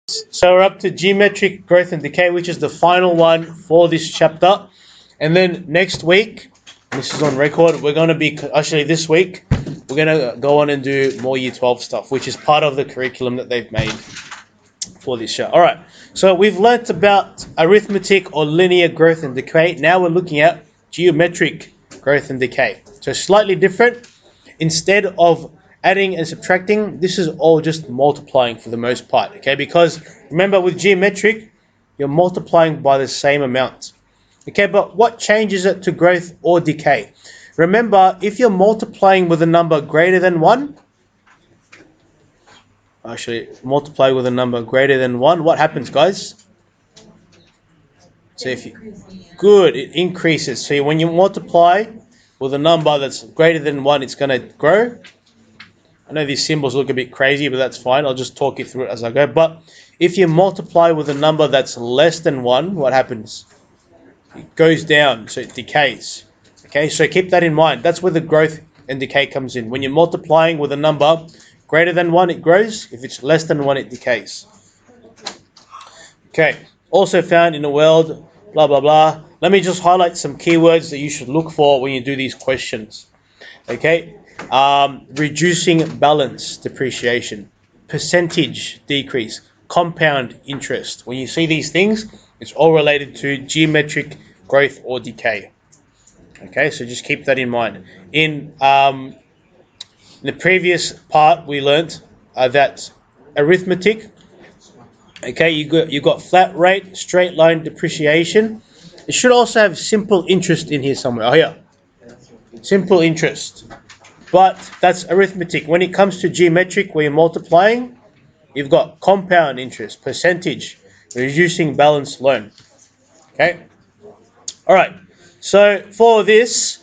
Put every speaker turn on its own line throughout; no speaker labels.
So we're up to geometric growth and decay, which is the final one for this chapter. And then next week, this is on record, we're going to be, actually this week, we're going to go on and do more Year 12 stuff, which is part of the curriculum that they've made for this show. All right, so we've learnt about arithmetic or linear growth and decay. Now we're looking at geometric growth and decay. So slightly different. Instead of adding and subtracting, this is all just multiplying for the most part, okay? Because remember, with geometric, you're multiplying by the same amount, okay? But what changes it to growth or decay? Remember, if you're multiplying with a number greater than 1, actually multiply with a number greater than 1, what happens, guys? So if you, good, it increases. So when you multiply with a number that's greater than 1, it's going to grow. I know these symbols look a bit crazy, but that's fine. I'll just talk you through it as I go. But if you multiply with a number that's less than 1, what happens? It goes down, so it decays. Okay, so keep that in mind. That's where the growth and decay comes in. When you're multiplying with a number greater than 1, it grows. If it's less than 1, it decays. Okay, also found in the world, blah, blah, blah. Let me just highlight some keywords that you should look for when you do these questions. Okay, reducing balance depreciation, percentage decrease, compound interest. When you see these things, it's all related to geometric growth or decay. Okay, so just keep that in mind. In the previous part, we learnt that arithmetic, okay, you got flat rate, straight line depreciation. It should also have simple interest in here somewhere. Oh yeah, simple interest. But that's arithmetic. When it comes to geometric, where you're multiplying, you've got compound interest, percentage, reducing balance loan. Okay? All right. So for this,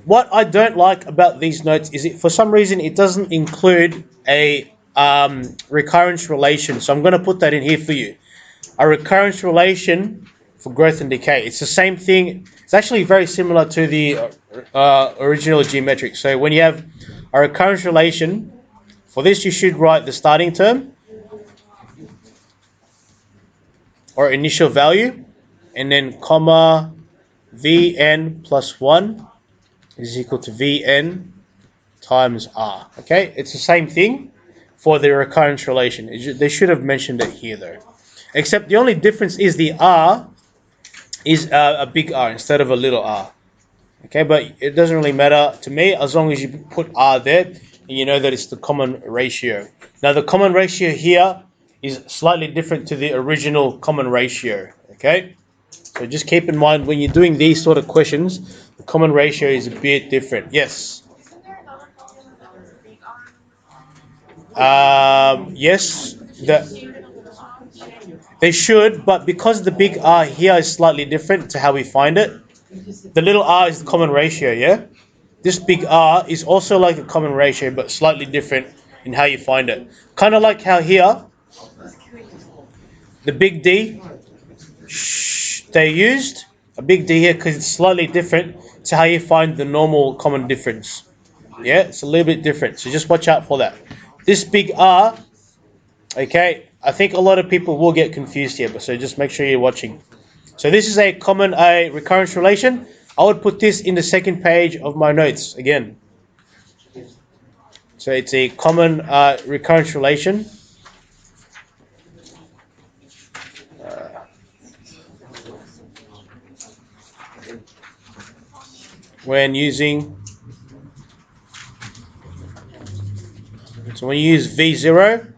what I don't like about these notes is for some reason it doesn't include a recurrence relation. So I'm going to put that in here for you. A recurrence relation for growth and decay. It's the same thing. It's actually very similar to the original geometric. So when you have a recurrence relation, for this you should write the starting term or initial value, and then comma Vn plus 1 is equal to Vn times R. Okay, it's the same thing for the recurrence relation. They should have mentioned it here though. Except the only difference is the R is a big R instead of a little r. Okay, but it doesn't really matter to me as long as you put R there and you know that it's the common ratio. Now the common ratio here is slightly different to the original common ratio. Okay, so just keep in mind when you're doing these sort of questions, the common ratio is a bit different. Yes. Yes, they should, but because the big R here is slightly different to how we find it, the little r is the common ratio, yeah? This big R is also like the common ratio, but slightly different in how you find it. Kind of like how here, the big D, they used a big D here because it's slightly different to how you find the normal common difference. Yeah, it's a little bit different, so just watch out for that. This big R, okay, I think a lot of people will get confused here, but so just make sure you're watching. So this is a common recurrence relation. I would put this in the second page of my notes again. So it's a common recurrence relation. When using, so when you use V0,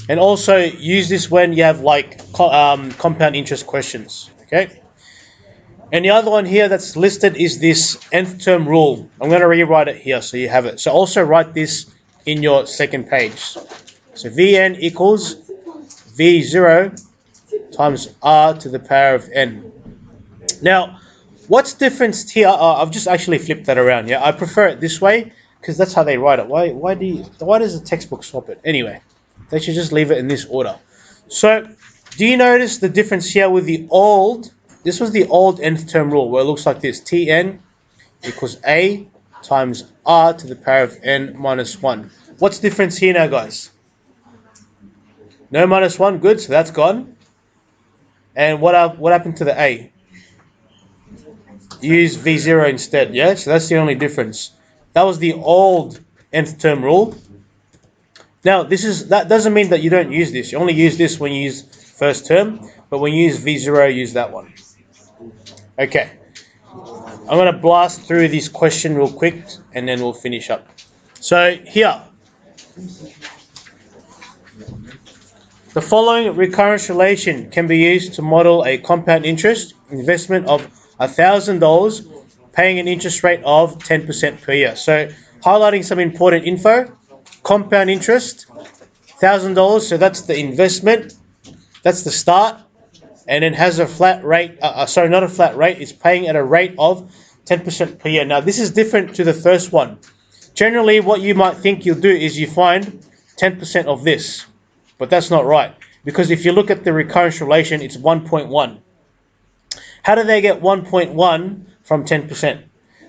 and also use this when you have like compound interest questions, okay? And the other one here that's listed is this nth term rule. I'm going to rewrite it here so you have it. So also write this in your second page. So Vn equals V0 times R to the power of n. Now, what's different here? I've just actually flipped that around. Yeah, I prefer it this way because that's how they write it. Why does the textbook swap it? Anyway, they should just leave it in this order. So, do you notice the difference here with the old? This was the old nth term rule where it looks like this. Tn equals A times R to the power of n minus 1. What's the difference here now, guys? No minus 1, good, so that's gone. And what happened to the A? Use V0 instead, yeah? So that's the only difference. That was the old nth term rule. Now, that doesn't mean that you don't use this. You only use this when you use first term, but when you use V0, use that one. Okay. I'm going to blast through this question real quick, and then we'll finish up. So here, the following recurrence relation can be used to model a compound interest investment of $1,000 paying an interest rate of 10% per year. So highlighting some important info, compound interest, $1,000, so that's the investment, that's the start, and it has a flat rate, sorry, not a flat rate, it's paying at a rate of 10% per year. Now this is different to the first one. Generally what you might think you'll do is you find 10% of this, but that's not right, because if you look at the recurrence relation, it's 1.1. How do they get 1.1 from 10%?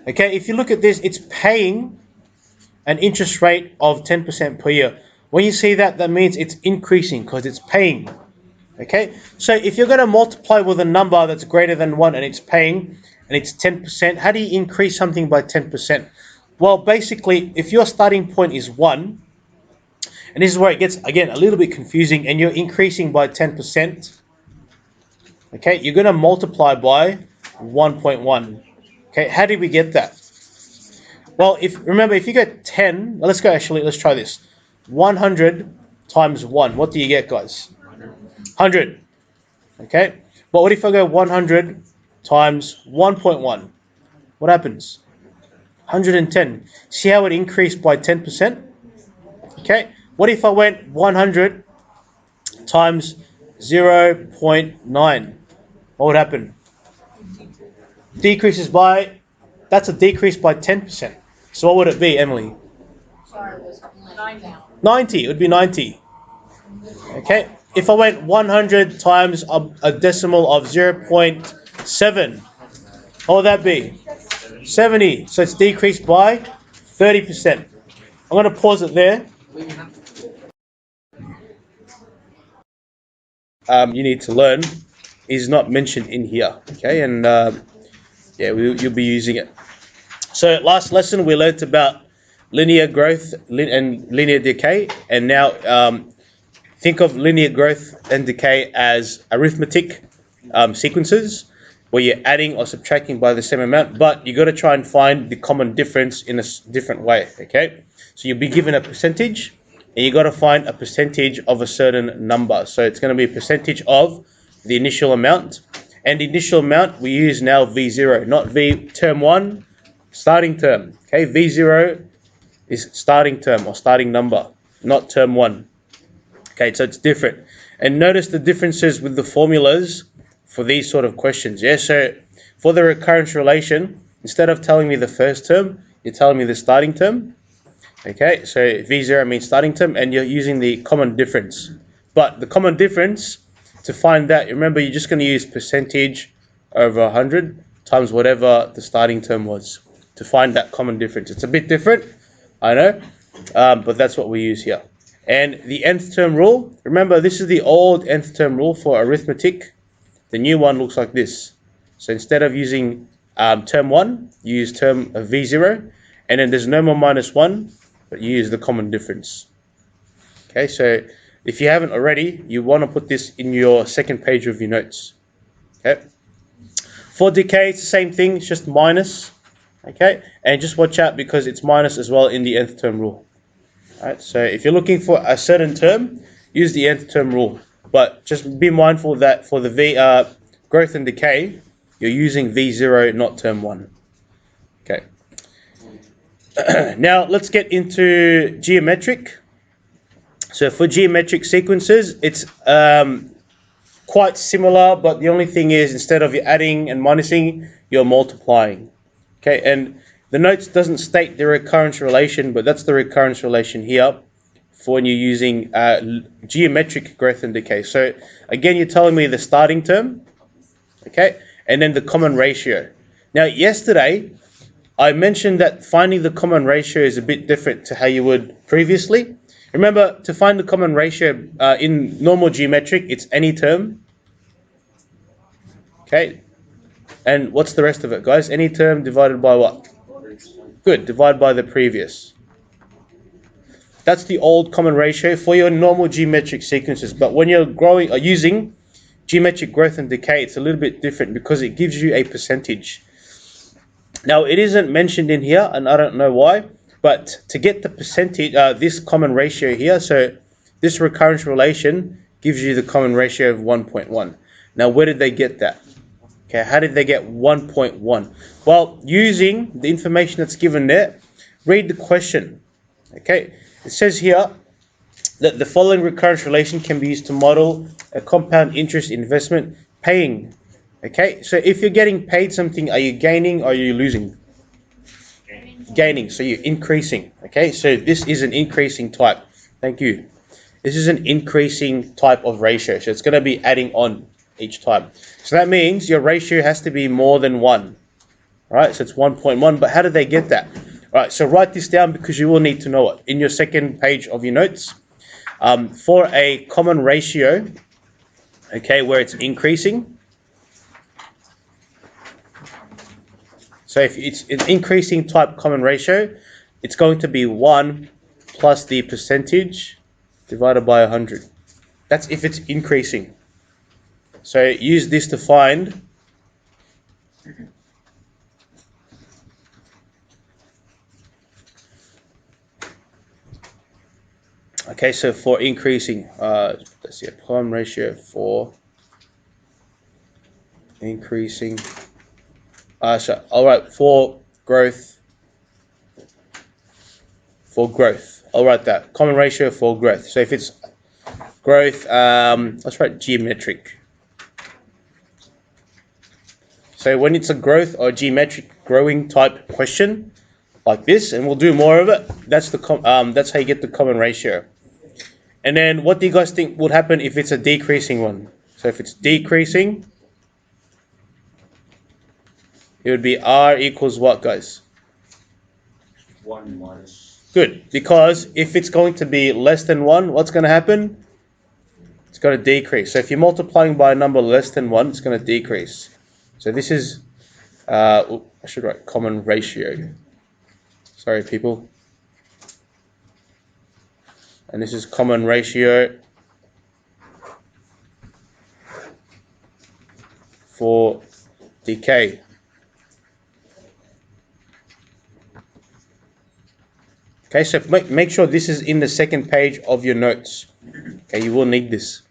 Okay, if you look at this, it's paying an interest rate of 10% per year. When you see that, that means it's increasing because it's paying. Okay, so if you're going to multiply with a number that's greater than 1 and it's paying and it's 10%, how do you increase something by 10%? Well, basically, if your starting point is 1, and this is where it gets, again, a little bit confusing, and you're increasing by 10%, okay, you're going to multiply by 1.1. Okay, how did we get that? Well, remember, if you get 10, let's try this. 100 times 1, what do you get, guys? 100. Okay, but what if I go 100 times 1.1? What happens? 110. See how it increased by 10%? Okay, what if I went 100 times 0.9? What would happen? That's a decrease by 10%. So what would it be, Emily? 90. It would be 90. Okay, if I went 100 times a decimal of 0.7, what would that be? 70. So it's decreased by 30%. I'm going to pause it there. You need to learn is not mentioned in here. Okay, and you'll be using it. So last lesson we learned about linear growth and linear decay, and now think of linear growth and decay as arithmetic sequences where you're adding or subtracting by the same amount, but you got to try and find the common difference in a different way. Okay, so you'll be given a percentage, and you got to find a percentage of a certain number. So it's going to be a percentage of the initial amount, and the initial amount we use now V0, not V term 1, starting term. Okay, V0 is starting term or starting number, not term 1. Okay, so it's different. And notice the differences with the formulas for these sort of questions. Yeah, so for the recurrence relation, instead of telling me the first term, you're telling me the starting term. Okay, so V0 means starting term, and you're using the common difference. But the common difference, to find that, remember, you're just going to use percentage over 100 times whatever the starting term was to find that common difference. It's a bit different, I know, but that's what we use here. And the nth term rule, remember, this is the old nth term rule for arithmetic. The new one looks like this. So instead of using term 1, you use term V0, and then there's no more minus 1, but you use the common difference. Okay, so if you haven't already, you want to put this in your second page of your notes. Okay. For decay, it's the same thing, it's just minus. Okay, and just watch out because it's minus as well in the nth term rule. Alright, so if you're looking for a certain term, use the nth term rule. But just be mindful that for the growth and decay, you're using V0, not term 1. Okay. Now let's get into geometric. So for geometric sequences, it's quite similar, but the only thing is instead of you adding and minusing, you're multiplying. Okay, and the notes doesn't state the recurrence relation, but that's the recurrence relation here for when you're using geometric growth and decay. So again, you're telling me the starting term, okay, and then the common ratio. Now yesterday, I mentioned that finding the common ratio is a bit different to how you would previously. Remember, to find the common ratio in normal geometric, it's any term. Okay, and what's the rest of it, guys? Any term divided by what? Good, divide by the previous. That's the old common ratio for your normal geometric sequences. But when you're growing or using geometric growth and decay, it's a little bit different because it gives you a percentage. Now, it isn't mentioned in here, and I don't know why, but to get the percentage, this common ratio here, so this recurrence relation gives you the common ratio of 1.1. Now, where did they get that? Okay, how did they get 1.1? Well, using the information that's given there, read the question. Okay, it says here that the following recurrence relation can be used to model a compound interest investment paying. Okay, so if you're getting paid something, are you gaining or are you losing? Gaining, so you're increasing. Okay, so this is an increasing type. Thank you. This is an increasing type of ratio, so it's going to be adding on each time. So that means your ratio has to be more than 1. Right, so it's 1.1, but how did they get that? Right, so write this down because you will need to know it. In your second page of your notes, for a common ratio, okay, where it's increasing, so if it's an increasing type common ratio, it's going to be 1 plus the percentage divided by 100. That's if it's increasing. So use this to find okay, so for increasing, let's see, a common ratio for increasing, all right, for growth, I'll write that, common ratio for growth. So if it's growth, let's write geometric. So when it's a growth or geometric growing type question, like this, and we'll do more of it, that's how you get the common ratio. And then what do you guys think would happen if it's a decreasing one? So if it's decreasing, it would be R equals what, guys?
1 minus.
Good, because if it's going to be less than 1, what's going to happen? It's going to decrease. So if you're multiplying by a number less than 1, it's going to decrease. So this is, I should write common ratio. Sorry, people. And this is common ratio for decay. Okay, so make sure this is in the second page of your notes. Okay, you will need these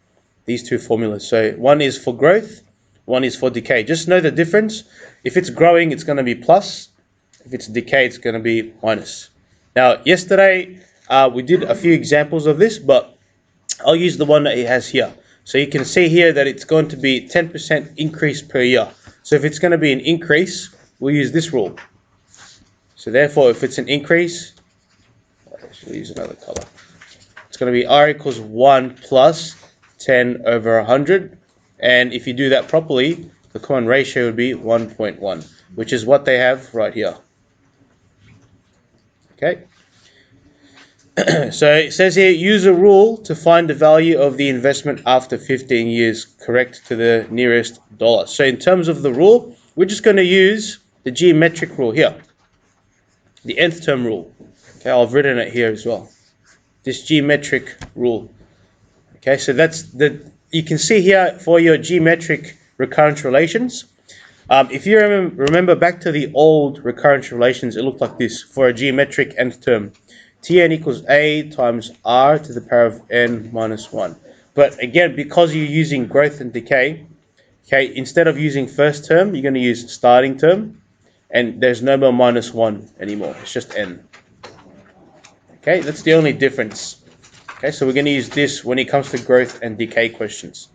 two formulas. So one is for growth, one is for decay. Just know the difference. If it's growing, it's going to be plus. If it's decay, it's going to be minus. Now, yesterday, we did a few examples of this, but I'll use the one that it has here. So you can see here that it's going to be 10% increase per year. So if it's going to be an increase, we'll use this rule. So therefore, if it's an increase, we'll use another color. It's going to be R equals 1 plus 10 over 100. And if you do that properly, the common ratio would be 1.1, which is what they have right here. Okay. So it says here, use a rule to find the value of the investment after 15 years, correct to the nearest dollar. So in terms of the rule, we're just going to use the geometric rule here, the nth term rule. Okay, I've written it here as well. This geometric rule. Okay, so that's you can see here for your geometric recurrence relations. If you remember back to the old recurrence relations, it looked like this for a geometric nth term. Tn equals a times r to the power of n minus 1. But again, because you're using growth and decay, okay, instead of using first term, you're going to use starting term, and there's no more minus 1 anymore. It's just n. Okay, that's the only difference. Okay, so we're going to use this when it comes to growth and decay questions.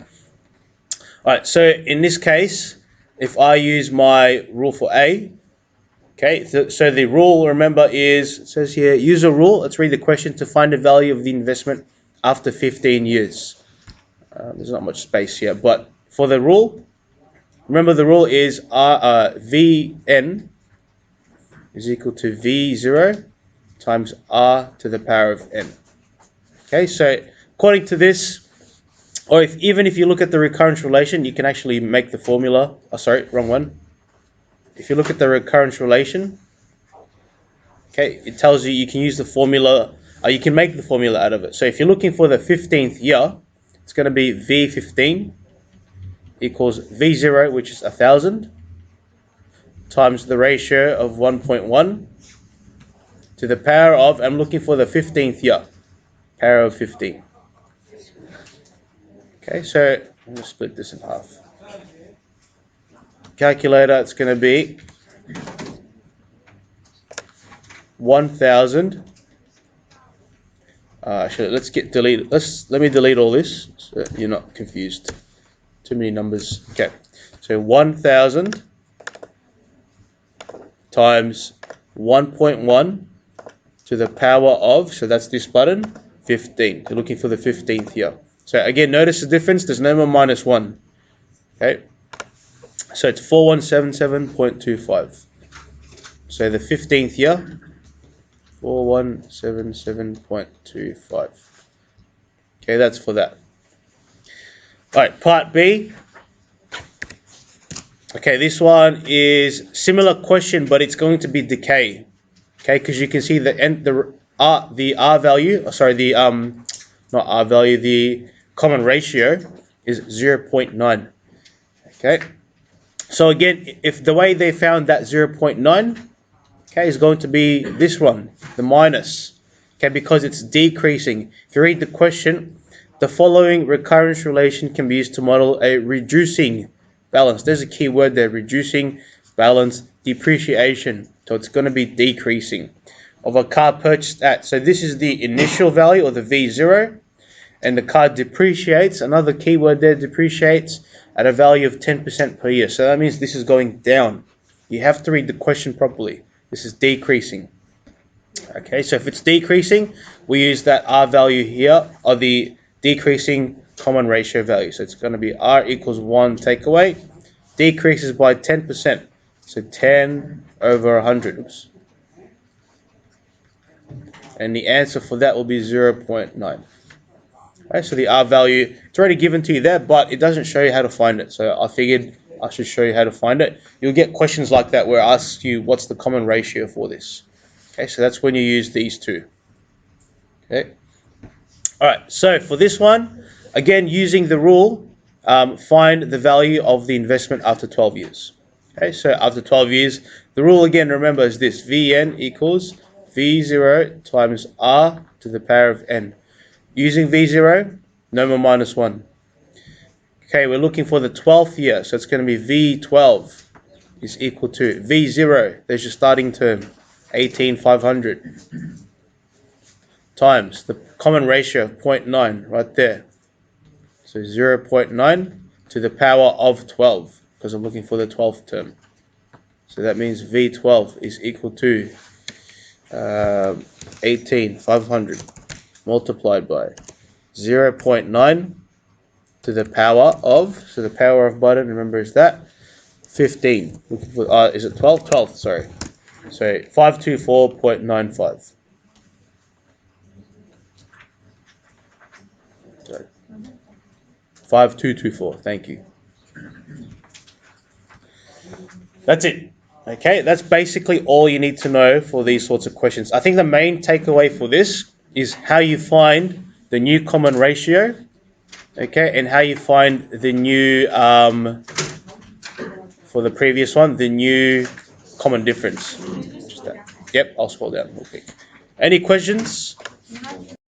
All right, so in this case, if I use my rule for A, okay, so the rule, remember, is, it says here, use a rule. Let's read the question to find the value of the investment after 15 years. There's not much space here, but for the rule, remember the rule is Vn is equal to V0 times R to the power of n. Okay, so according to this, or even if you look at the recurrence relation, you can actually make the formula. Oh, sorry, wrong one. If you look at the recurrence relation, okay, it tells you can use the formula, you can make the formula out of it. So if you're looking for the 15th year, it's going to be V15 equals V0, which is 1,000, times the ratio of 1.1 to the power of, I'm looking for the 15th year, power of 15. Okay, so I'm going to split this in half. Calculator, it's going to be 1,000. Actually, let me delete all this so you're not confused. Too many numbers. Okay, so 1,000 times 1.1 to the power of, so that's this button, 15. You're looking for the 15th year. So again, notice the difference. There's no more minus 1. Okay, so it's 4177.25. So the 15th year, 4177.25. Okay, that's for that. Alright, part B. Okay, this one is similar question, but it's going to be decay. Okay, because you can see the R value, sorry, the not R value, the common ratio is 0.9. Okay, so again, if the way they found that 0.9, okay, is going to be this one, the minus. Okay, because it's decreasing. If you read the question, the following recurrence relation can be used to model a reducing balance. There's a key word there, reducing balance depreciation. So it's going to be decreasing of a car purchased at. So this is the initial value, or the V0, and the car depreciates. Another key word there, depreciates at a value of 10% per year. So that means this is going down. You have to read the question properly. This is decreasing. Okay, so if it's decreasing, we use that R value here, or the decreasing common ratio value. So it's going to be R equals 1 take away, decreases by 10%. So 10 over 100. And the answer for that will be 0.9. Okay, so the R value, it's already given to you there, but it doesn't show you how to find it. So I figured I should show you how to find it. You'll get questions like that where it asks you what's the common ratio for this. Okay, so that's when you use these two. Okay. All right, so for this one, again, using the rule, find the value of the investment after 12 years. Okay, so after 12 years, the rule again, remember, is this: Vn equals V0 times R to the power of n. Using V0, no more minus 1. Okay, we're looking for the 12th year, so it's going to be V12 is equal to V0, there's your starting term, 18,500, times the common ratio of 0.9 right there. So 0.9 to the power of 12, because I'm looking for the 12th term. So that means V12 is equal to 18,500 multiplied by 0.9 to the power of, so the power of button, remember, is that 15. Looking for, is it 12? 12, sorry. So 524.95. Sorry. 5224, thank you. That's it. Okay, that's basically all you need to know for these sorts of questions. I think the main takeaway for this is how you find the new common ratio, okay, and how you find the new, for the previous one, the new common difference. Just that. Yep, I'll scroll down real quick. Any questions?